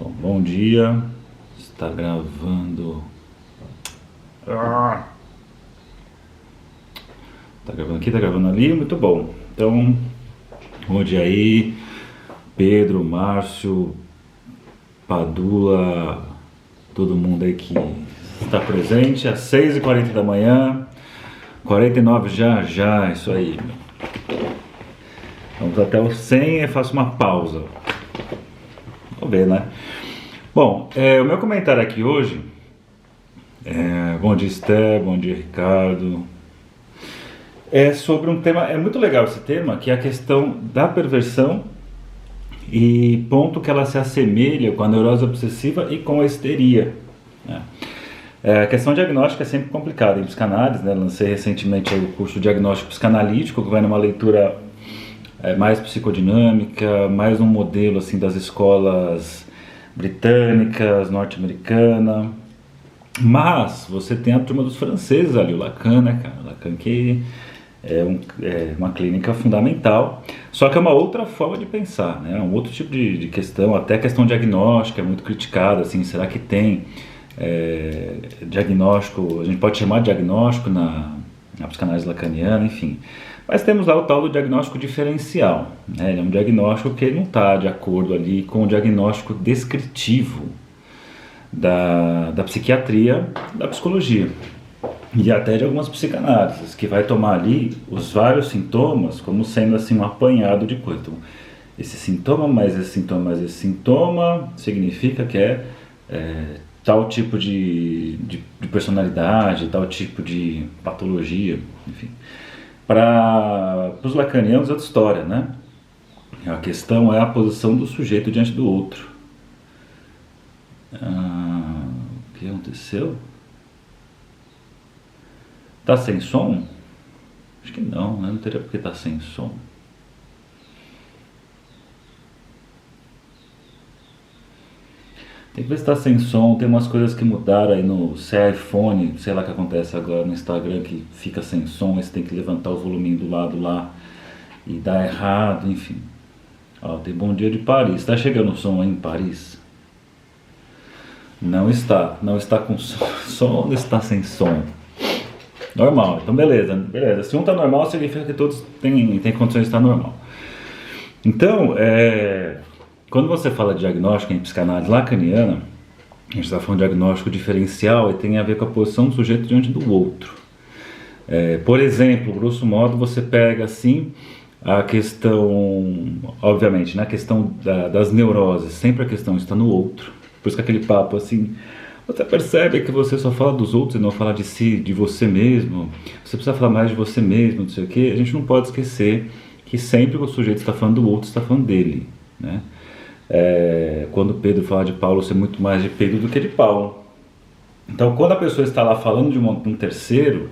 Bom dia, está gravando. Tá gravando aqui, tá gravando ali, muito bom. Então, bom dia aí, Pedro, Márcio, Padula, todo mundo aí que está presente, às 6h40 da manhã, 49 já, isso aí. Vamos até os 100 e faço uma pausa. Vamos ver, né? Bom, o meu comentário aqui hoje, bom dia Esther, bom dia Ricardo, é sobre um tema, é muito legal esse tema, que é a questão da perversão e ponto que ela se assemelha com a neurose obsessiva e com a histeria, né? A questão diagnóstica é sempre complicada em psicanálise, né? Lancei recentemente o curso diagnóstico psicanalítico, que vai numa leitura mais psicodinâmica, mais um modelo assim das escolas britânicas, norte-americana. Mas você tem a turma dos franceses ali, o Lacan, né, cara? Lacan que é uma clínica fundamental, só que é uma outra forma de pensar, né? Um outro tipo de questão, até a questão diagnóstica é muito criticada, assim, será que tem diagnóstico, a gente pode chamar de diagnóstico na psicanálise lacaniana, enfim. Mas temos lá o tal do diagnóstico diferencial, né? Ele é um diagnóstico que não está de acordo ali com o diagnóstico descritivo da psiquiatria, da psicologia e até de algumas psicanálises, que vai tomar ali os vários sintomas como sendo assim um apanhado de coisa. Então, esse sintoma mais esse sintoma mais esse sintoma significa que tal tipo de personalidade, tal tipo de patologia, enfim. Para os lacanianos é outra história, né? A questão é a posição do sujeito diante do outro. O que aconteceu? Tá sem som? Acho que não, né? Não teria porque tá sem som. Tem que ver se tá sem som, tem umas coisas que mudaram aí no iPhone, sei lá o que acontece agora no Instagram, que fica sem som, aí você tem que levantar o volume do lado lá e dá errado, enfim. Ó, tem bom dia de Paris. Tá chegando o som aí em Paris? Não está com som ou está sem som? Normal, então beleza. Se um tá normal, significa que todos têm condições de estar normal. Então, quando você fala de diagnóstico em psicanálise lacaniana, a gente está falando de diagnóstico diferencial e tem a ver com a posição do sujeito diante do outro. Por exemplo, grosso modo, você pega assim a questão, obviamente, na questão das neuroses, sempre a questão está no outro. Por isso que aquele papo assim, você percebe que você só fala dos outros e não fala de si, de você mesmo. Você precisa falar mais de você mesmo, não sei o quê. A gente não pode esquecer que sempre que o sujeito está falando do outro, está falando dele, né? Quando Pedro fala de Paulo, ser muito mais de Pedro do que de Paulo. Então, quando a pessoa está lá falando de um terceiro,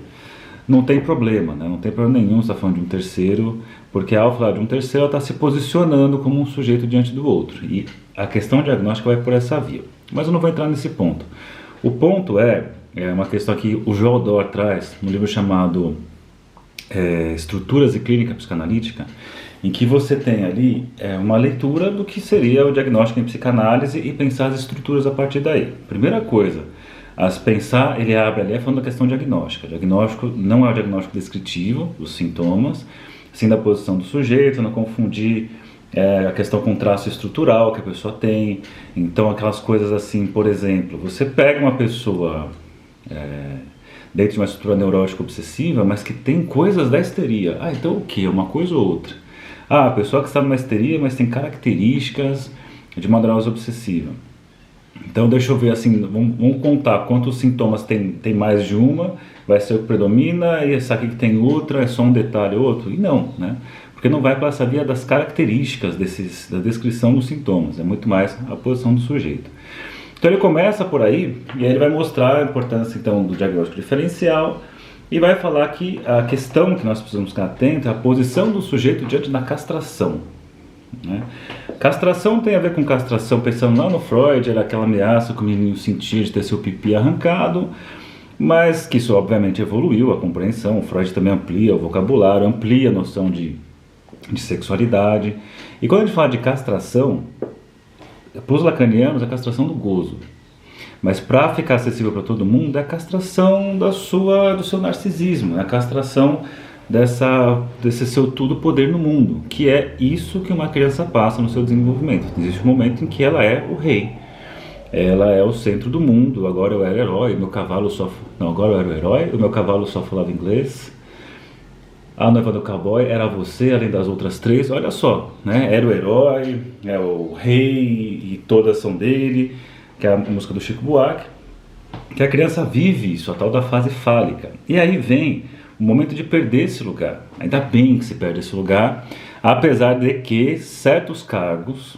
não tem problema, né? Não tem problema nenhum estar falando de um terceiro, porque ao falar de um terceiro, ela está se posicionando como um sujeito diante do outro. E a questão diagnóstica vai por essa via. Mas eu não vou entrar nesse ponto. O ponto é uma questão que o João Dor traz no livro chamado Estruturas e Clínica Psicanalítica, em que você tem ali uma leitura do que seria o diagnóstico em psicanálise e pensar as estruturas a partir daí. Primeira coisa, pensar, ele abre ali falando da questão diagnóstica. Diagnóstico não é o diagnóstico descritivo dos sintomas, sim da posição do sujeito, não confundir a questão com traço estrutural que a pessoa tem. Então aquelas coisas assim, por exemplo, você pega uma pessoa dentro de uma estrutura neurótica obsessiva, mas que tem coisas da histeria. Então o que? Uma coisa ou outra? A pessoa que está numa histeria, mas tem características de uma neurose obsessiva. Então deixa eu ver assim, vamos contar quantos sintomas tem mais de uma, vai ser o que predomina, e essa aqui que tem outra, é só um detalhe ou outro? E não, né? Porque não vai para essa via das características da descrição dos sintomas, é muito mais a posição do sujeito. Então ele começa por aí, e aí ele vai mostrar a importância então do diagnóstico diferencial, e vai falar que a questão que nós precisamos ficar atentos é a posição do sujeito diante da castração, né? Castração tem a ver com castração, pensando lá no Freud, era aquela ameaça que o menino sentia de ter seu pipi arrancado, mas que isso obviamente evoluiu, a compreensão. O Freud também amplia o vocabulário, amplia a noção de sexualidade. E quando a gente fala de castração, para os lacanianos, é a castração do gozo. Mas para ficar acessível para todo mundo, é a castração do seu narcisismo, é a castração desse seu tudo poder no mundo, que é isso que uma criança passa no seu desenvolvimento. Existe um momento em que ela é o rei, ela é o centro do mundo. Agora eu era herói, meu cavalo só... Não, agora eu era o herói, o meu cavalo só falava inglês. A noiva do cowboy era você, além das outras três. Olha só, né? Era o herói, é o rei e todas são dele, que é a música do Chico Buarque. Que a criança vive isso, a tal da fase fálica. E aí vem o momento de perder esse lugar. Ainda bem que se perde esse lugar, apesar de que certos cargos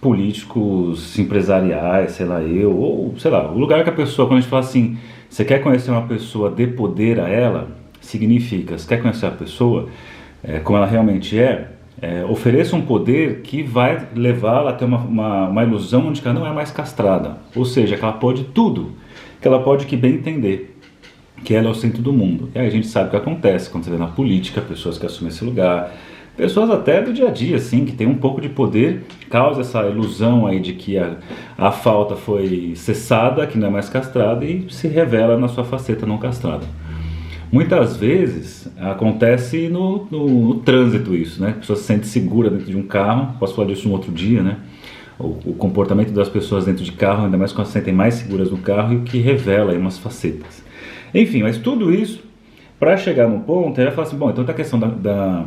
políticos, empresariais, sei lá, ou sei lá, o lugar que a pessoa, quando a gente fala assim, você quer conhecer uma pessoa, dê poder a ela, significa, você quer conhecer a pessoa como ela realmente ofereça um poder que vai levá-la a ter uma ilusão de que ela não é mais castrada, ou seja, que ela pode tudo, que ela pode que bem entender, que ela é o centro do mundo. E aí a gente sabe o que acontece quando você vê na política, pessoas que assumem esse lugar, pessoas até do dia a dia, assim, que tem um pouco de poder, causa essa ilusão aí de que a falta foi cessada, que não é mais castrada, e se revela na sua faceta não castrada. Muitas vezes acontece no trânsito isso, né? A pessoa se sente segura dentro de um carro, posso falar disso um outro dia, né? O comportamento das pessoas dentro de carro, ainda mais quando se sentem mais seguras no carro, e o que revela aí umas facetas. Enfim, mas tudo isso, para chegar no ponto, ele vai falar assim, bom, então tem a questão da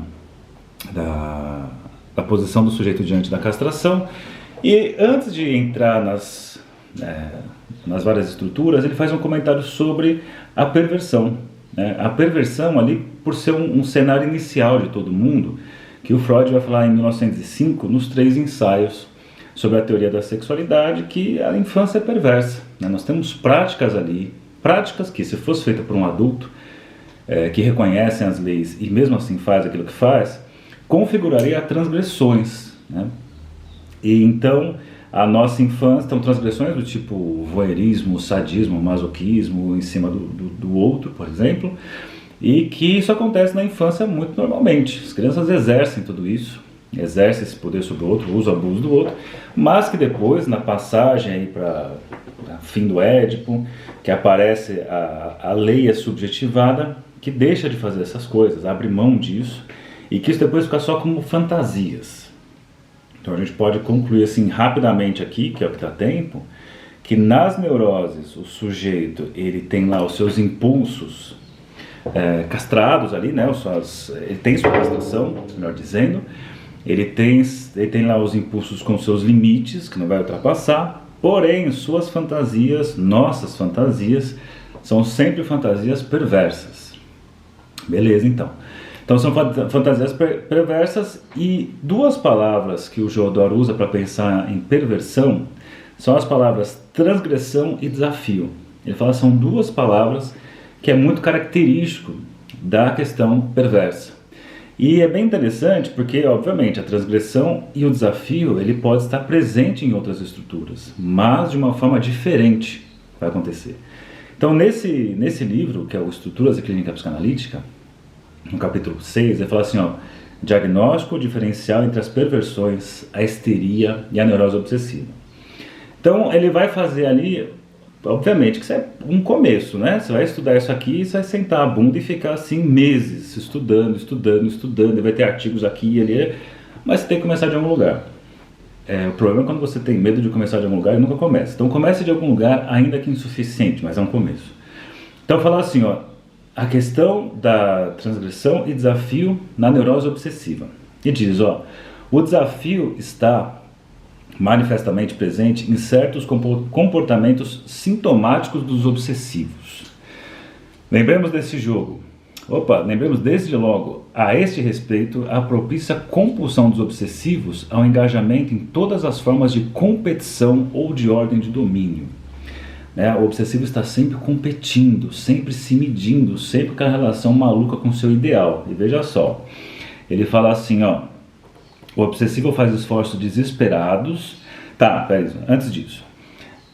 posição do sujeito diante da castração, e antes de entrar nas várias estruturas, ele faz um comentário sobre a perversão. A perversão ali, por ser um cenário inicial de todo mundo, que o Freud vai falar em 1905, nos 3 ensaios sobre a teoria da sexualidade, que a infância é perversa. Nós temos práticas ali, práticas que, se fosse feita por um adulto, que reconhecem as leis e mesmo assim faz aquilo que faz, configuraria transgressões, né? E então a nossa infância, então transgressões do tipo voyeurismo, sadismo, masoquismo em cima do outro, por exemplo, e que isso acontece na infância muito normalmente. As crianças exercem tudo isso, exercem esse poder sobre o outro, uso, abuso do outro, mas que depois, na passagem aí para fim do Édipo, que aparece a lei é subjetivada, que deixa de fazer essas coisas, abre mão disso, e que isso depois fica só como fantasias. Então a gente pode concluir assim rapidamente aqui, que é o que dá tempo, que nas neuroses o sujeito ele tem lá os seus impulsos castrados ali, né? Ele tem sua castração, melhor dizendo, ele tem lá os impulsos com seus limites, que não vai ultrapassar, porém suas fantasias, nossas fantasias, são sempre fantasias perversas. Beleza, então. Então são fantasias perversas, e 2 palavras que o Jodor usa para pensar em perversão são as palavras transgressão e desafio. Ele fala que são 2 palavras que é muito característico da questão perversa. E é bem interessante porque, obviamente, a transgressão e o desafio ele pode estar presente em outras estruturas, mas de uma forma diferente vai acontecer. Então nesse livro, que é o Estruturas da Clínica Psicanalítica, no capítulo 6, ele fala assim, diagnóstico diferencial entre as perversões, a histeria e a neurose obsessiva. Então ele vai fazer ali, obviamente que isso é um começo, né? Você vai estudar isso aqui e você vai sentar a bunda e ficar assim meses estudando, e vai ter artigos aqui e ali, mas você tem que começar de algum lugar. O problema é quando você tem medo de começar de algum lugar e nunca começa. Então comece de algum lugar, ainda que insuficiente, mas é um começo. Então falar assim, a questão da transgressão e desafio na neurose obsessiva. E diz, o desafio está manifestamente presente em certos comportamentos sintomáticos dos obsessivos. Lembremos desse jogo. Lembremos desde logo, a este respeito, a propícia compulsão dos obsessivos ao engajamento em todas as formas de competição ou de ordem de domínio. O obsessivo está sempre competindo, sempre se medindo, sempre com a relação maluca com o seu ideal. E veja só, ele fala assim, o obsessivo faz esforços desesperados. Peraí, antes disso.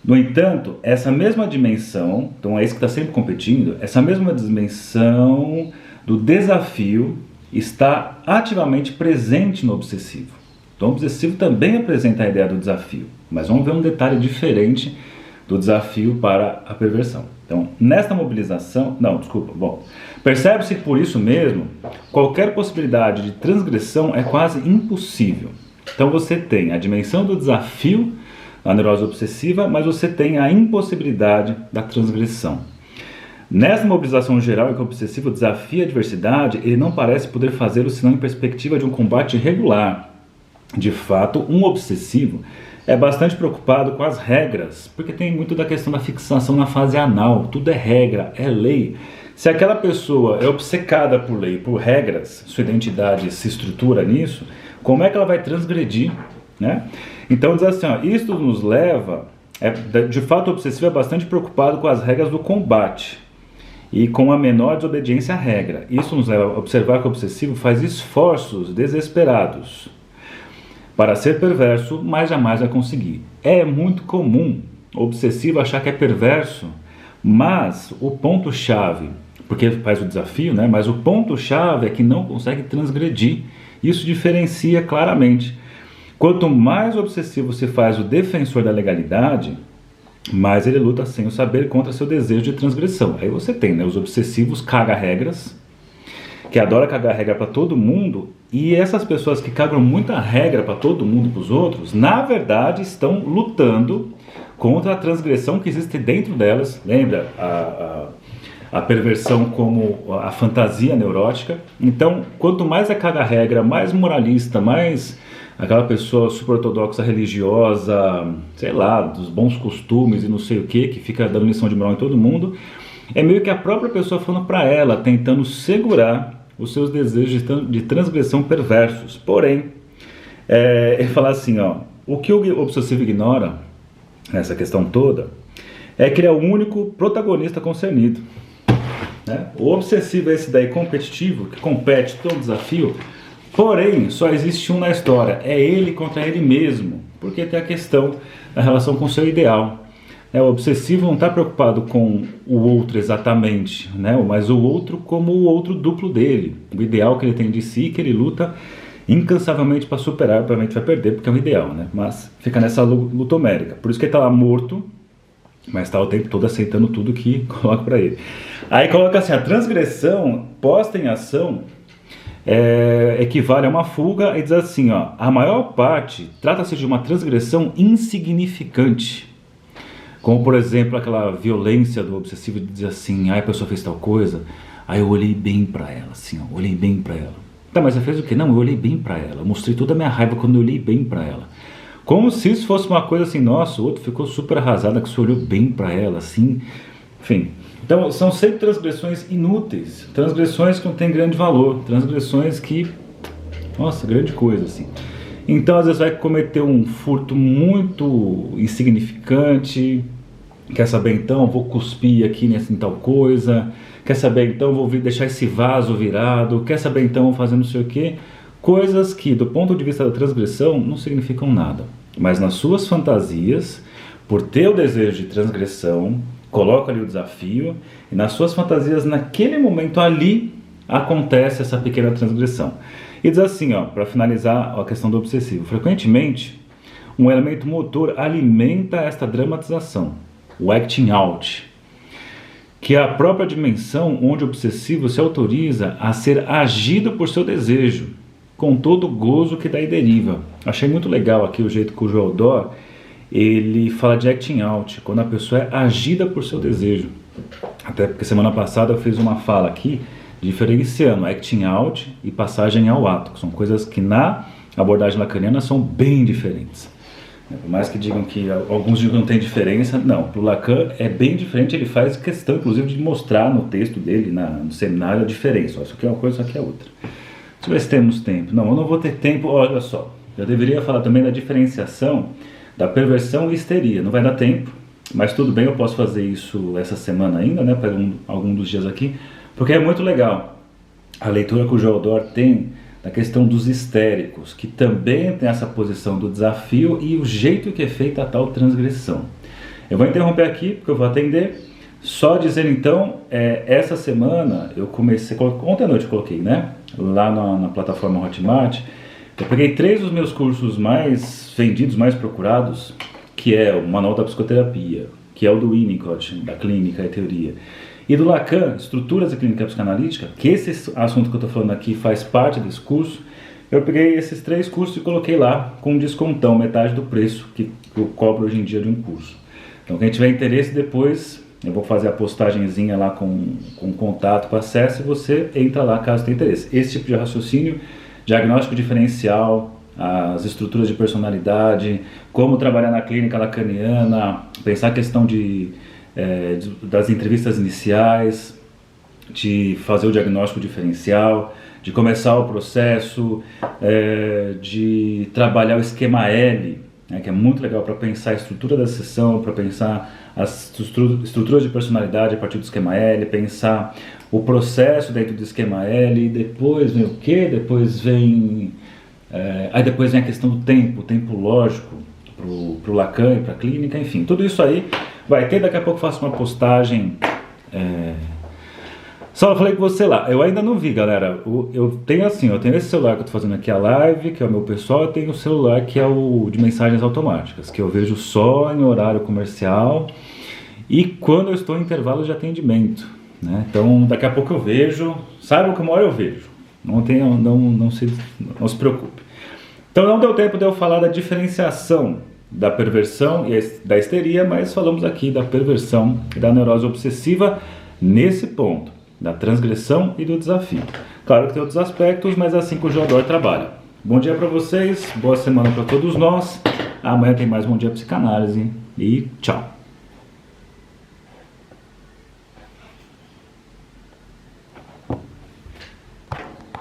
No entanto, essa mesma dimensão, então é isso que está sempre competindo, essa mesma dimensão do desafio está ativamente presente no obsessivo. Então o obsessivo também apresenta a ideia do desafio. Mas vamos ver um detalhe diferente do desafio para a perversão. Então, nesta mobilização, percebe-se que por isso mesmo, qualquer possibilidade de transgressão é quase impossível. Então você tem a dimensão do desafio, a neurose obsessiva, mas você tem a impossibilidade da transgressão. Nessa mobilização geral em que o obsessivo desafia a adversidade, ele não parece poder fazê-lo senão em perspectiva de um combate regular. De fato, um obsessivo é bastante preocupado com as regras, porque tem muito da questão da fixação na fase anal, tudo é regra, é lei. Se aquela pessoa é obcecada por lei, por regras, sua identidade se estrutura nisso, como é que ela vai transgredir, né? Então diz assim, isto nos leva, de fato o obsessivo é bastante preocupado com as regras do combate e com a menor desobediência à regra. Isso nos leva a observar que o obsessivo faz esforços desesperados para ser perverso, mas jamais vai conseguir. É muito comum o obsessivo achar que é perverso, mas o ponto-chave, porque ele faz o desafio, né? Mas o ponto-chave é que não consegue transgredir. Isso diferencia claramente. Quanto mais o obsessivo se faz o defensor da legalidade, mais ele luta sem o saber contra seu desejo de transgressão. Aí você tem, né, os obsessivos caga-regras, que adora cagar regra para todo mundo, e essas pessoas que cagam muita regra para todo mundo e para os outros, na verdade estão lutando contra a transgressão que existe dentro delas. Lembra a perversão como a fantasia neurótica? Então, quanto mais é caga-regra, mais moralista, mais aquela pessoa super ortodoxa, religiosa, sei lá, dos bons costumes e não sei o que fica dando lição de moral em todo mundo, é meio que a própria pessoa falando para ela, tentando segurar os seus desejos de transgressão perversos. Porém, ele fala assim, o que o obsessivo ignora, nessa questão toda, é que ele é o único protagonista concernido. Né? O obsessivo é esse daí competitivo, que compete todo desafio, porém, só existe um na história, é ele contra ele mesmo, porque tem a questão da relação com o seu ideal. O obsessivo não está preocupado com o outro exatamente, né? Mas o outro como o outro duplo dele, o ideal que ele tem de si, que ele luta incansavelmente para superar. Provavelmente vai perder porque é um ideal, né? Mas fica nessa luta homérica, por isso que ele está lá morto, mas está o tempo todo aceitando tudo que coloca para ele. Aí coloca assim, a transgressão posta em ação equivale a uma fuga, e diz assim, a maior parte trata-se de uma transgressão insignificante, como por exemplo aquela violência do obsessivo de dizer assim, a pessoa fez tal coisa, aí eu olhei bem pra ela, assim, olhei bem pra ela. Tá, mas você fez o quê? Não, eu olhei bem pra ela, eu mostrei toda a minha raiva quando eu olhei bem pra ela. Como se isso fosse uma coisa assim, nossa, o outro ficou super arrasado que você olhou bem pra ela, assim, enfim. Então são sempre transgressões inúteis, transgressões que não têm grande valor, transgressões que, nossa, grande coisa, assim. Então, às vezes vai cometer um furto muito insignificante, quer saber então, vou cuspir aqui em tal coisa, quer saber então, vou deixar esse vaso virado, quer saber então, vou fazer não sei o quê. Coisas que, do ponto de vista da transgressão, não significam nada. Mas nas suas fantasias, por ter o desejo de transgressão, coloca ali o desafio, e nas suas fantasias, naquele momento ali, acontece essa pequena transgressão. E diz assim, para finalizar a questão do obsessivo, frequentemente um elemento motor alimenta esta dramatização, o acting out, que é a própria dimensão onde o obsessivo se autoriza a ser agido por seu desejo, com todo o gozo que daí deriva. Achei muito legal aqui o jeito que o Joel Dor, ele fala de acting out, quando a pessoa é agida por seu desejo. Até porque semana passada eu fiz uma fala aqui, diferenciando acting out e passagem ao ato, que são coisas que na abordagem lacaniana são bem diferentes. Por mais que digam que alguns digam que não tem diferença, não, para o Lacan é bem diferente, ele faz questão inclusive de mostrar no texto dele, no seminário, a diferença. Isso aqui é uma coisa, isso aqui é outra. Deixa eu ver se temos tempo. Não, eu não vou ter tempo, olha só, eu deveria falar também da diferenciação da perversão e histeria, não vai dar tempo, mas tudo bem, eu posso fazer isso essa semana ainda, né, para algum dos dias aqui, porque é muito legal a leitura que o Joel Dor tem da questão dos histéricos, que também tem essa posição do desafio e o jeito que é feita a tal transgressão. Eu vou interromper aqui, porque eu vou atender, só dizer então, essa semana eu comecei, ontem à noite eu coloquei, né, lá na plataforma Hotmart, eu peguei 3 dos meus cursos mais vendidos, mais procurados, que é o Manual da Psicoterapia, que é o do Winnicott, da Clínica e Teoria, e do Lacan, Estruturas da Clínica Psicanalítica, que esse assunto que eu estou falando aqui faz parte desse curso, eu peguei esses 3 cursos e coloquei lá com um descontão, metade do preço que eu cobro hoje em dia de um curso. Então quem tiver interesse depois, eu vou fazer a postagenzinha lá com contato, com acesso, e você entra lá caso tenha interesse. Esse tipo de raciocínio, diagnóstico diferencial, as estruturas de personalidade, como trabalhar na clínica lacaniana, pensar a questão das entrevistas iniciais, de fazer o diagnóstico diferencial, de começar o processo, de trabalhar o esquema L, né, que é muito legal para pensar a estrutura da sessão, para pensar as estruturas de personalidade a partir do esquema L, pensar o processo dentro do esquema L, e depois vem o quê? Depois vem a questão do tempo, o tempo lógico para o Lacan e para a clínica, enfim, tudo isso aí vai ter. Daqui a pouco eu faço uma postagem. Só eu falei com você lá, eu ainda não vi, galera. Eu tenho esse celular que eu tô fazendo aqui a live, que é o meu pessoal, eu tenho o celular que é o de mensagens automáticas, que eu vejo só em horário comercial e quando eu estou em intervalo de atendimento, né? Então daqui a pouco eu vejo, saibam que uma hora eu vejo, não se preocupe. Então não deu tempo de eu falar da diferenciação da perversão e da histeria, mas falamos aqui da perversão e da neurose obsessiva nesse ponto, da transgressão e do desafio. Claro que tem outros aspectos, mas é assim que o Jodor trabalha. Bom dia para vocês, boa semana para todos nós. Amanhã tem mais Bom Dia Psicanálise e tchau.